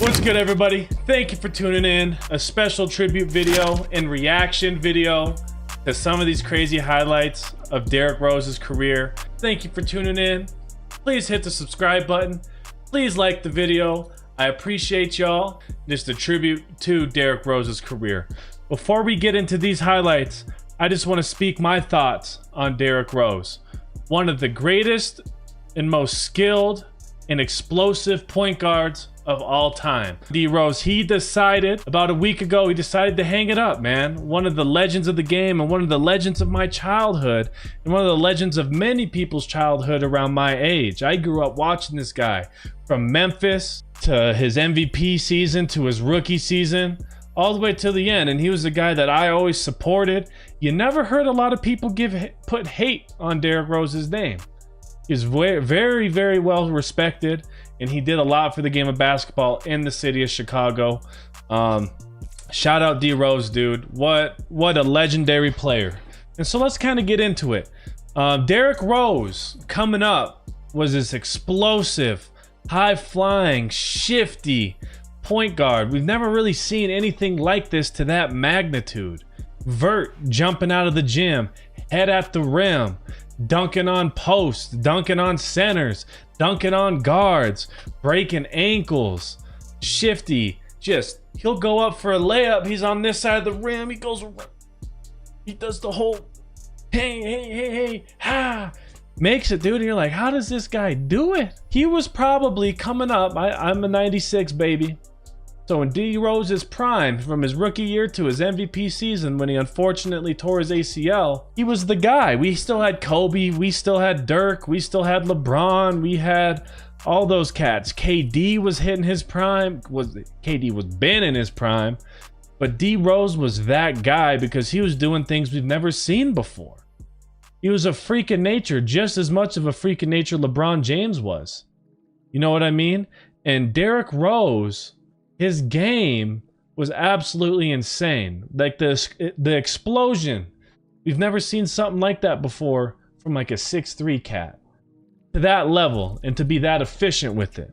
What's good, everybody? Thank you for tuning in. A special tribute video and reaction video to some of these crazy highlights of Derrick Rose's career. Thank you for tuning in. Please hit the subscribe button. Please like the video. I appreciate y'all. Just a tribute to Derrick Rose's career. Before we get into these highlights, I just want to speak my thoughts on Derrick Rose. One of the greatest and most skilled and explosive point guards of all time. D Rose, he decided about a week ago, he decided to hang it up, man. One of the legends of the game and one of the legends of my childhood and one of the legends of many people's childhood around my age. I grew up watching this guy from Memphis to his MVP season to his rookie season, all the way to the end, and he was the guy that I always supported. You never heard a lot of people put hate on Derrick Rose's name. He's very, very well respected, and he did a lot for the game of basketball in the city of Chicago. Shout out D Rose, dude. What a legendary player. And so let's kind of get into it. Derrick Rose coming up was this explosive, high-flying, shifty point guard. We've never really seen anything like this to that magnitude. Vert jumping out of the gym, head at the rim, dunking on posts, dunking on centers, dunking on guards, breaking ankles, shifty. Just, he'll go up for a layup. He's on this side of the rim. He goes around. He does the whole hey, ha. Makes it, dude. And you're like, how does this guy do it? He was probably coming up. I'm a 96 baby. So in D Rose's prime, from his rookie year to his MVP season when he unfortunately tore his ACL, he was the guy. We still had Kobe, we still had Dirk, we still had LeBron, we had all those cats. KD was hitting his prime. KD was been in his prime, but D Rose was that guy because he was doing things we've never seen before. He was a freak of nature, just as much of a freak of nature LeBron James was. You know what I mean? And Derrick Rose, his game was absolutely insane. Like the explosion. We've never seen something like that before from like a 6'3" cat. To that level and to be that efficient with it.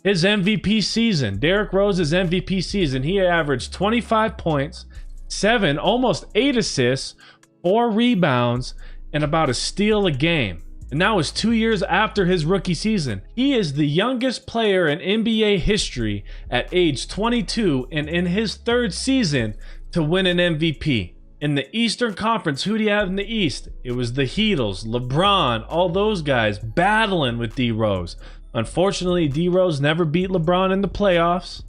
His MVP season, Derrick Rose's MVP season, he averaged 25 points, 7, almost 8 assists, 4 rebounds, and about a steal a game. And that was 2 years after his rookie season. He is the youngest player in NBA history at age 22 and in his third season to win an MVP. In the Eastern Conference, who do you have in the East? It was the Heatles, LeBron, all those guys battling with D Rose. Unfortunately, D Rose never beat LeBron in the playoffs,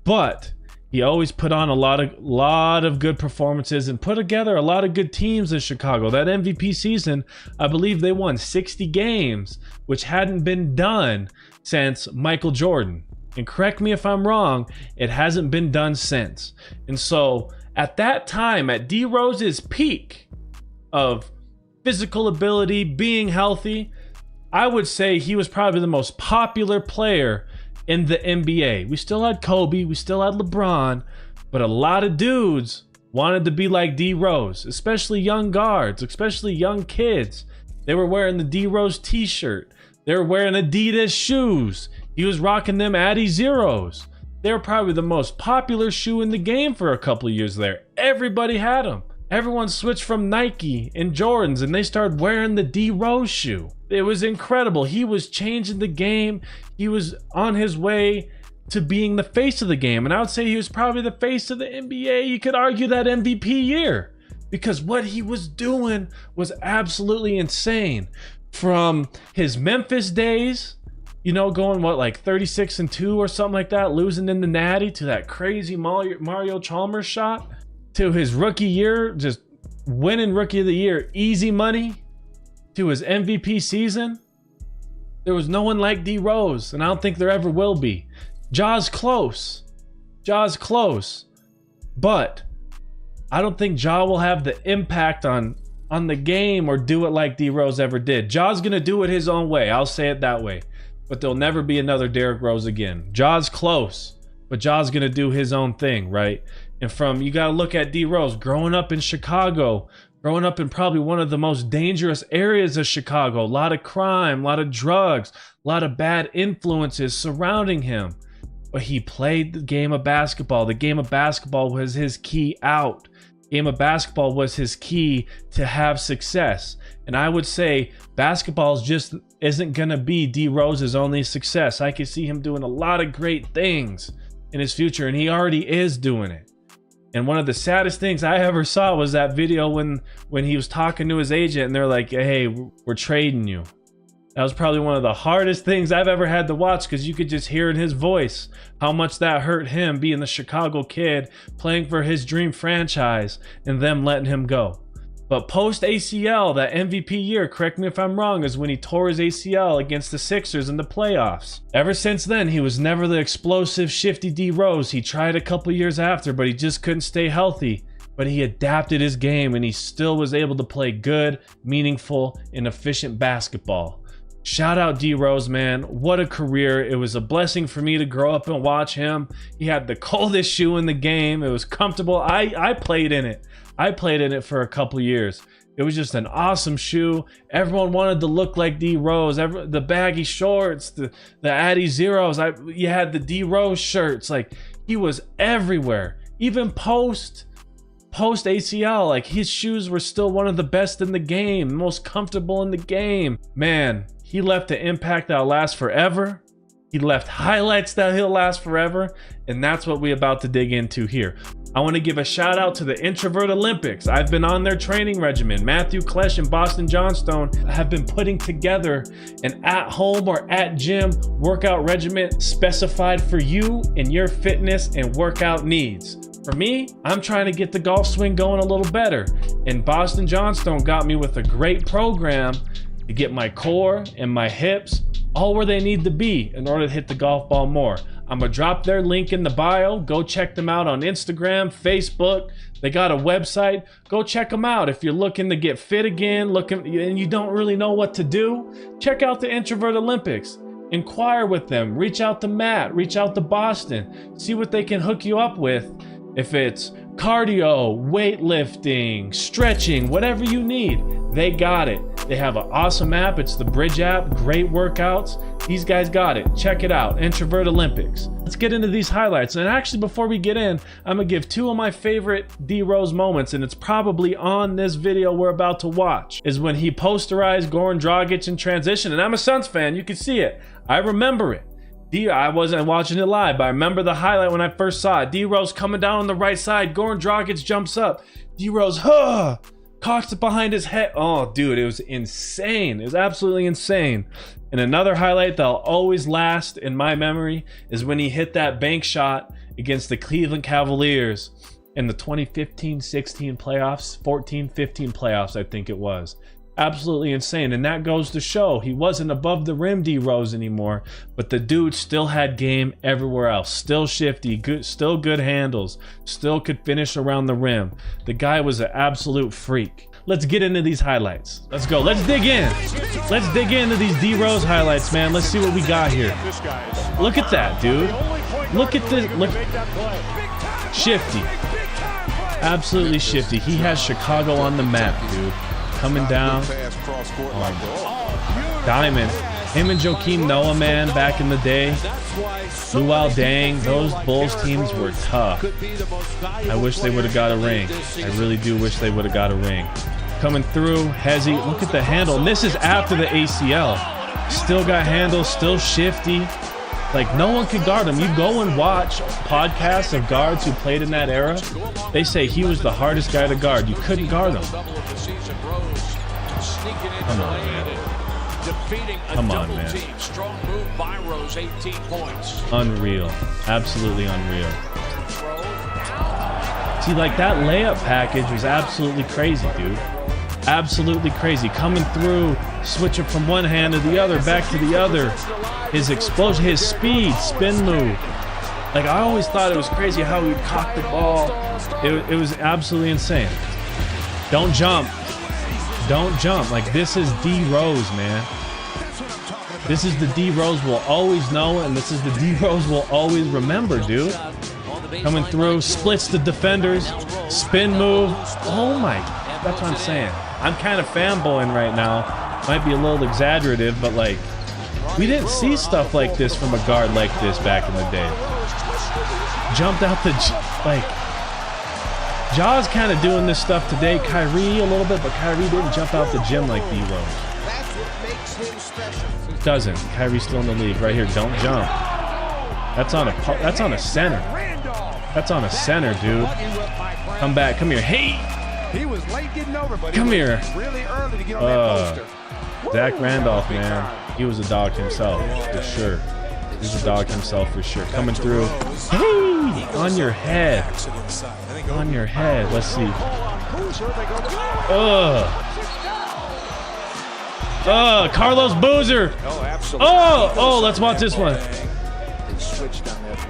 but he always put on a lot of good performances and put together a lot of good teams in Chicago. That MVP season, I believe they won 60 games, which hadn't been done since Michael Jordan. And correct me if I'm wrong, it hasn't been done since. And so at that time, at D Rose's peak of physical ability, being healthy, I would say he was probably the most popular player in the NBA. We still had Kobe, we still had LeBron, but a lot of dudes wanted to be like D Rose, especially young guards, especially young kids. They were wearing the D Rose t-shirt. They were wearing Adidas shoes. He was rocking them Addy Zeros. They were probably the most popular shoe in the game for a couple of years there. Everybody had them. Everyone switched from Nike and Jordans and they started wearing the D Rose shoe. It was incredible. He was changing the game. He was on his way to being the face of the game. And I would say he was probably the face of the NBA. You could argue that MVP year because what he was doing was absolutely insane. From his Memphis days, you know, going like 36-2 or something like that, losing in the Natty, to that crazy Mario Chalmers shot, to his rookie year, just winning rookie of the year, easy money, to his MVP season. There was no one like D Rose, and I don't think there ever will be. Ja's close. Ja's close. But I don't think Ja will have the impact on the game or do it like D Rose ever did. Ja's gonna do it his own way. I'll say it that way. But there'll never be another Derrick Rose again. Ja's close, but Ja's gonna do his own thing, right? And you gotta look at D Rose growing up in Chicago, growing up in probably one of the most dangerous areas of Chicago. A lot of crime, a lot of drugs, a lot of bad influences surrounding him. but he played the game of basketball. The game of basketball was his key out. Game of basketball was his key to have success. And I would say basketball just isn't going to be D Rose's only success. I could see him doing a lot of great things in his future, and he already is doing it. And one of the saddest things I ever saw was that video when he was talking to his agent and they're like, hey, we're trading you. That was probably one of the hardest things I've ever had to watch, because you could just hear in his voice how much that hurt him, being the Chicago kid, playing for his dream franchise, and them letting him go. But post ACL, that MVP year, correct me if I'm wrong, is when he tore his ACL against the Sixers in the playoffs. Ever since then, he was never the explosive, shifty D Rose. He tried a couple years after, but he just couldn't stay healthy. But he adapted his game, and he still was able to play good, meaningful, and efficient basketball. Shout out D Rose, man. What a career. It was a blessing for me to grow up and watch him. He had the coldest shoe in the game. It was comfortable. I played in it. I played in it for a couple years. It was just an awesome shoe. Everyone wanted to look like D Rose. The baggy shorts, the Addy Zeros. You had the D Rose shirts. Like, he was everywhere. Even post ACL, like, his shoes were still one of the best in the game, most comfortable in the game. Man, he left an impact that'll last forever. He left highlights that he'll last forever. And that's what we're about to dig into here. I want to give a shout out to the Introvert Olympics. I've been on their training regimen. Matthew Klesch and Boston Johnstone have been putting together an at-home or at-gym workout regimen specified for you and your fitness and workout needs. For me, I'm trying to get the golf swing going a little better. And Boston Johnstone got me with a great program to get my core and my hips all where they need to be in order to hit the golf ball more. I'm gonna drop their link in the bio. Go check them out on Instagram, Facebook. They got a website. Go check them out. If you're looking to get fit again, and you don't really know what to do, check out the Introvert Olympics. Inquire with them. Reach out to Matt. Reach out to Boston. See what they can hook you up with. If it's cardio, weightlifting, stretching, whatever you need, they got it. They have an awesome app. It's the Bridge app. Great workouts. These guys got it. Check it out. Introvert Olympics. Let's get into these highlights. And actually, before we get in, I'm going to give two of my favorite D Rose moments, and it's probably on this video we're about to watch, is when he posterized Goran Dragic in transition. And I'm a Suns fan. You can see it. I remember it. I wasn't watching it live, but I remember the highlight when I first saw it. D Rose coming down on the right side. Goran Dragic jumps up. D Rose, cocks it behind his head. Oh, dude, it was insane. It was absolutely insane. And another highlight that'll always last in my memory is when he hit that bank shot against the Cleveland Cavaliers in the 2015-16 playoffs, 14-15 playoffs, I think it was. Absolutely insane. And that goes to show he wasn't above the rim D Rose anymore, but the dude still had game everywhere else. Still shifty, still good handles, still could finish around the rim. The guy was an absolute freak. Let's get into these highlights. Let's go. Let's dig in. Let's dig into these D Rose highlights, man. Let's see what we got here. Look at that, dude. Look at this. Look. Shifty. Absolutely shifty. He has Chicago on the map, dude. Coming down. Diamond. Him and Joakim Noah, man, back in the day. Luol Deng. Those Bulls teams were tough. I wish they would have got a ring. I really do wish they would have got a ring. Coming through, Hezzy. Look at the handle. And this is after the ACL. Still got handles, still shifty. Like, no one could guard him. You go and watch podcasts of guards who played in that era. They say he was the hardest guy to guard. You couldn't guard him. Come on, man. Come on, man. Unreal. Absolutely unreal. See, like, that layup package was absolutely crazy, dude. Absolutely crazy. Coming through, switching from one hand to the other, back to the other. His explosion, his speed, spin move. Like, I always thought it was crazy how he would cock the ball. It was absolutely insane. Don't jump. Don't jump. Like, this is D Rose, man. This is the D Rose we'll always know, and this is the D Rose we'll always remember, dude. Coming through, splits the defenders, spin move. Oh my, that's what I'm saying. I'm kind of fanboying right now. Might be a little exaggerative, but like, we didn't see stuff like this from a guard like this back in the day. jumped out the like. Ja's kind of doing this stuff today. Kyrie a little bit, but Kyrie didn't jump out the gym like D-Rose. That's what makes him special. Doesn't. Kyrie's still in the league right here. Don't jump. That's on a center. That's on a center, dude. Come back. Come here. Hey. He was late getting over, but come here. Really early to get on that poster. Zach Randolph, man. He was a dog himself, for sure. He's a dog himself, for sure. Coming through. Hey! On your head. On your head. Let's see. Carlos Boozer. Oh, let's watch this one.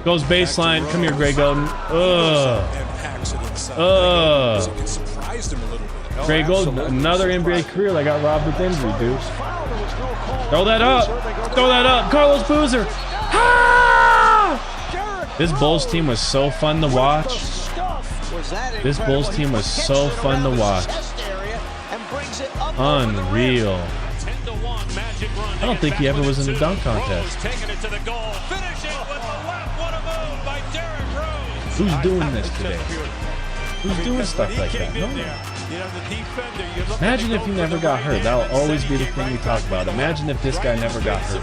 Goes baseline. Come here, Greg Oden. Greg Oden, another NBA career that got robbed with injury, dude. Throw that up. Throw that up. Carlos Boozer. Ah! This Bulls team was so fun to watch. This Bulls team was so fun to watch. Unreal. I don't think he ever was in a dunk contest. Who's doing this today? Who's doing stuff like that? No one. Imagine if he never got hurt. That'll always be the thing we talk about. Imagine if this guy never got hurt.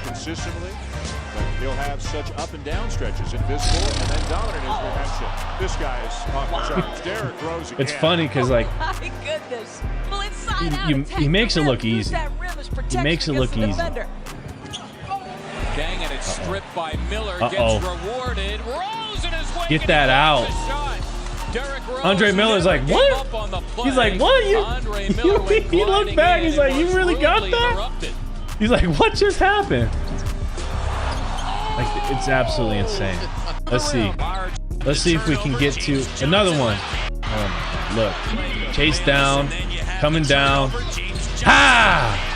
Consistently, but he'll have such up and down stretches, invisible and then dominant as we mentioned. This guy is off the charts. Derrick Rose again. It's funny because like my goodness. he makes it look easy. He makes it look easy. Dang, and it's stripped by Miller. Gets rewarded. Rose in his way. Get that out. Andre Miller's like, what? He's like, what? He looked back. He's like, you really got that? He's like, what just happened? Like, it's absolutely insane. Let's see. Let's see if we can get to another one. Look, chase down, coming down. Ha!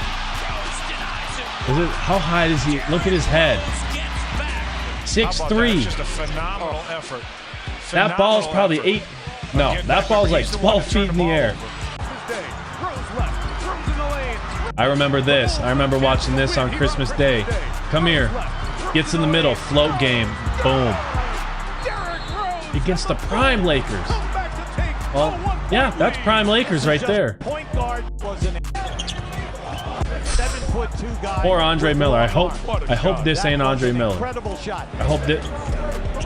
Is it? How high is he? Look at his head. 6'3". Just a phenomenal effort. That ball's probably 8. No, that ball's like 12 feet in the air. I remember this. I remember watching this on Christmas Day. Come here. Gets in the middle. Float game. Boom. Against the prime Lakers. Well, yeah, that's prime Lakers right there. Poor Andre Miller. I hope this ain't Andre Miller. I hope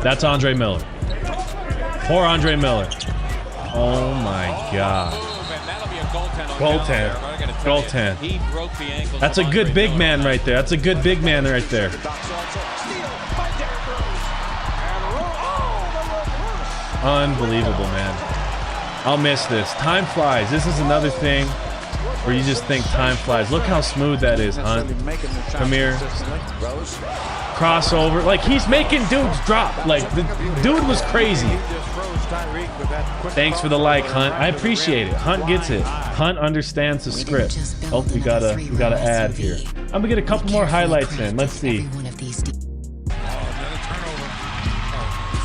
that's Andre Miller. Poor Andre Miller. Oh my God. Goaltend. That's a good big man right there. That's a good big man right there. Unbelievable, man. I'll miss this. Time flies. This is another thing where you just think time flies. Look how smooth that is, Hunt. Come here. Crossover. Like, he's making dudes drop. Like, the dude was crazy. Thanks for the like, Hunt. I appreciate it. Hunt gets it. Hunt understands the script. Oh, we gotta add here. I'm gonna get a couple more highlights in. Let's see.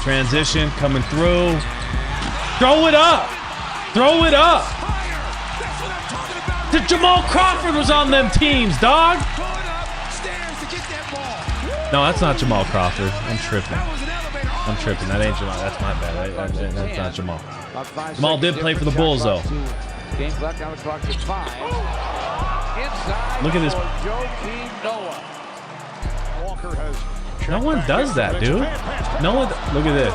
Transition coming through. Throw it up. Throw it up. Jamal Crawford was on them teams, dog. No, that's not Jamal Crawford. I'm tripping. That ain't Jamal. That's my bad. That's not Jamal. Jamal did play for the Bulls, though. Look at this. No one does that, dude. No one. Look at this.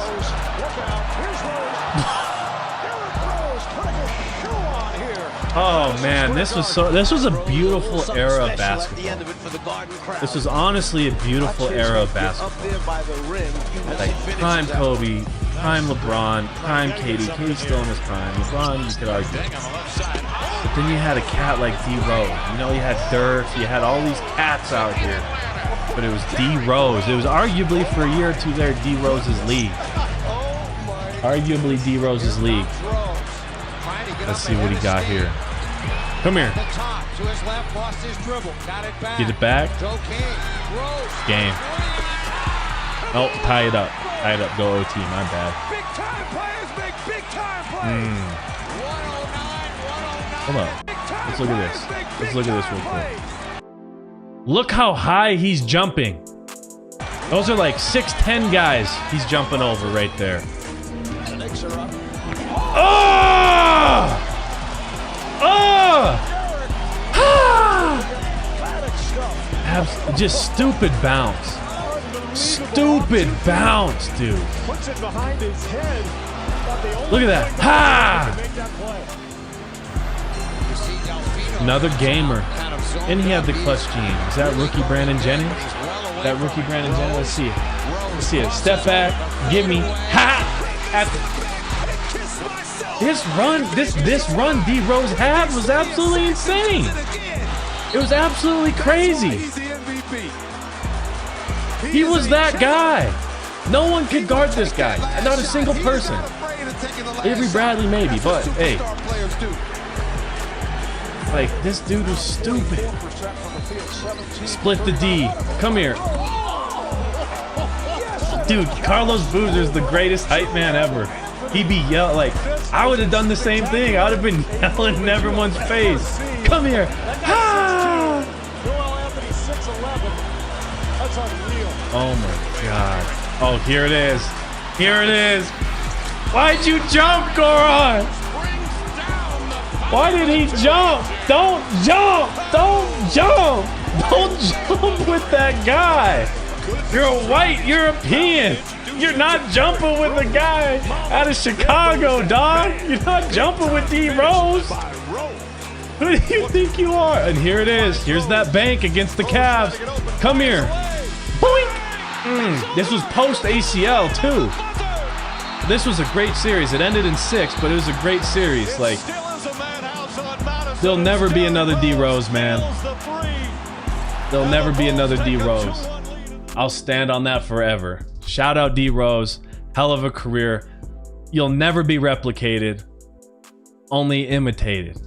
Oh man, this was a beautiful era of basketball. This was honestly a beautiful era of basketball. Like prime Kobe, prime LeBron, prime KD. KD's still in his prime. LeBron, you could argue. But then you had a cat like D Rose. You know, you had Dirk. You had all these cats out here. But it was D Rose. It was arguably for a year or two there D Rose's league. Arguably D Rose's league. Let's see what he got here. Come here. Get it back. Game. Oh, tie it up. Tie it up. Go OT. My bad. Hold on. Let's look at this. Let's look at this real quick. Look how high he's jumping. Those are like 6'10" guys he's jumping over right there. Oh! Oh! Just stupid bounce. Stupid bounce, dude. Look at that. Ha! Another gamer. And he had the clutch gene. Is that rookie Brandon Jennings? That rookie Brandon Jennings? Let's see it. Let's see it. Step back. Give me. Ha! This run D Rose had was absolutely insane. It was absolutely crazy. He was that guy. No one could guard this guy. Not a single person. Avery Bradley maybe, but hey. Like, this dude was stupid. Split the D. Come here. Dude, Carlos Boozer's the greatest hype man ever. He'd be yelling, like, I would have done the same thing. I would have been yelling in everyone's face. Come here. Ah! Oh my God. Oh, here it is. Here it is. Why'd you jump, Goran? Why did he jump? Don't jump. Don't jump. Don't jump with that guy. You're a white European. You're not jumping with a guy out of Chicago, dog. You're not jumping with D Rose. Who do you think you are? And here it is. Here's that bank against the Cavs. Come here. Boink. This was post ACL too. This was a great series. It ended in 6, but it was a great series. Like, there'll never be another D Rose, man. There'll never be another D Rose. I'll stand on that forever. Shout out D Rose. Hell of a career. You'll never be replicated, only imitated.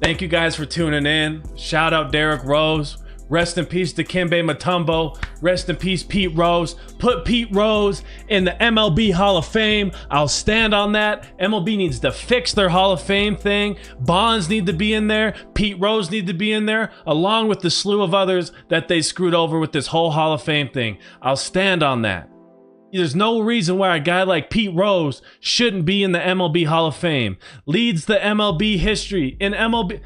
Thank you guys for tuning in. Shout out Derrick Rose. Rest in peace Dikembe Mutombo. Rest in peace Pete Rose. Put Pete Rose in the MLB Hall of Fame. I'll stand on that. MLB needs to fix their Hall of Fame thing. Bonds need to be in there. Pete Rose need to be in there, along with the slew of others that they screwed over with this whole Hall of Fame thing. I'll stand on that. There's no reason why a guy like Pete Rose shouldn't be in the MLB Hall of Fame. Leads the MLB history in MLB.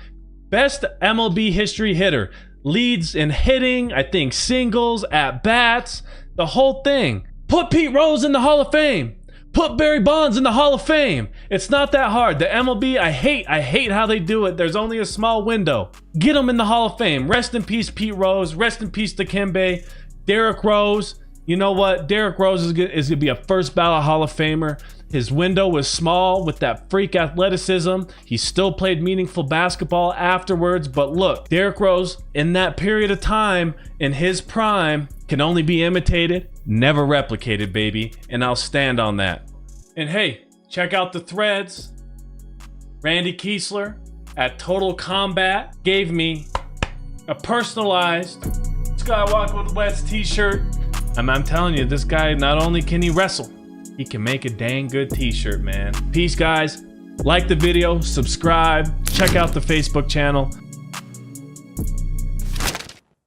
Best MLB history hitter. Leads in hitting, I think singles, at bats, the whole thing. Put Pete Rose in the Hall of Fame. Put Barry Bonds in the Hall of Fame. It's not that hard. The MLB, I hate how they do it. There's only a small window. Get them in the Hall of Fame. Rest in peace, Pete Rose. Rest in peace, Dikembe. Derrick Rose. You know what? Derrick Rose is going to be a first ballot Hall of Famer. His window was small with that freak athleticism. He still played meaningful basketball afterwards. But look, Derrick Rose, in that period of time, in his prime, can only be imitated, never replicated, baby. And I'll stand on that. And hey, check out the threads. Randy Kiesler at Total Combat gave me a personalized Skywalker with Wets t-shirt. I'm telling you, this guy, not only can he wrestle, he can make a dang good t-shirt, man. Peace, guys. Like the video, subscribe, check out the Facebook channel.